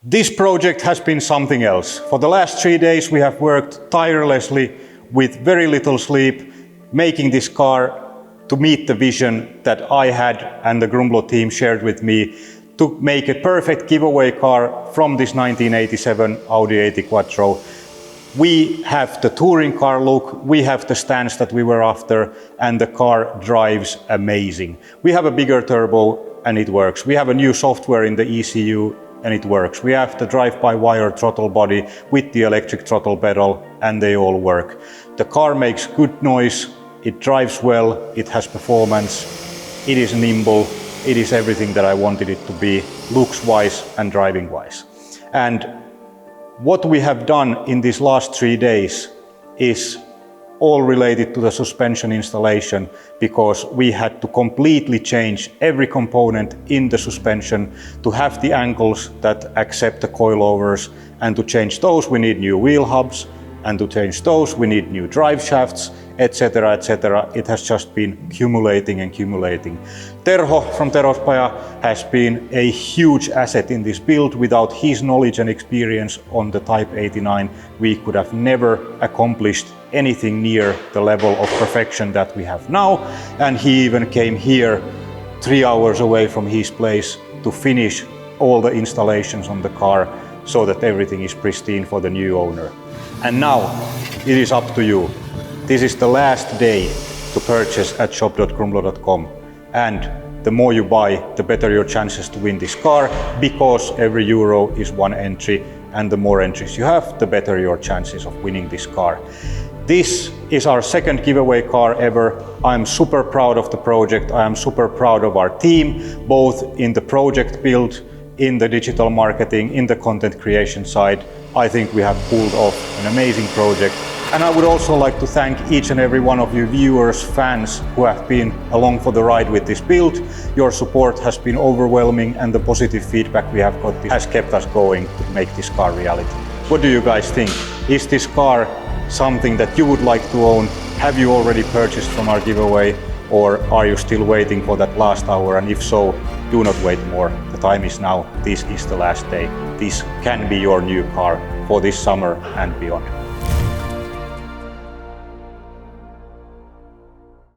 This project has been something else. For the last 3 days we have worked tirelessly with very little sleep, making this car to meet the vision that I had and the Grumblo team shared with me to make a perfect giveaway car from this 1987 Audi 80 Quattro. We have the touring car look, we have the stance that we were after, and the car drives amazing. We have a bigger turbo and it works. We have a new software in the ECU and it works. We have the drive-by-wire throttle body with the electric throttle pedal and they all work. The car makes good noise, it drives well, it has performance, it is nimble, it is everything that I wanted it to be, looks-wise and driving-wise. And what we have done in these last 3 days is all related to the suspension installation, because we had to completely change every component in the suspension to have the ankles that accept the coilovers, and to change those we need new wheel hubs, and to change those we need new drive shafts, etc, etc. It has just been accumulating and accumulating. Terho from Terospaja has been a huge asset in this build. Without his knowledge and experience on the Type 89, we could have never accomplished anything near the level of perfection that we have now. And he even came here 3 hours away from his place to finish all the installations on the car so that everything is pristine for the new owner. And now it is up to you. This is the last day to purchase at shop.grumblo.com, and the more you buy, the better your chances to win this car, because every euro is one entry, and the more entries you have, the better your chances of winning this car. This is our second giveaway car ever. I'm super proud of the project. I am super proud of our team, both in the project build, in the digital marketing, in the content creation side. I think we have pulled off an amazing project. And I would also like to thank each and every one of you viewers, fans who have been along for the ride with this build. Your support has been overwhelming, and the positive feedback we have got has kept us going to make this car reality. What do you guys think? Is this car something that you would like to own? Have you already purchased from our giveaway, or are you still waiting for that last hour? And if so, do not wait more. The time is now. This is the last day. This can be your new car for this summer and beyond.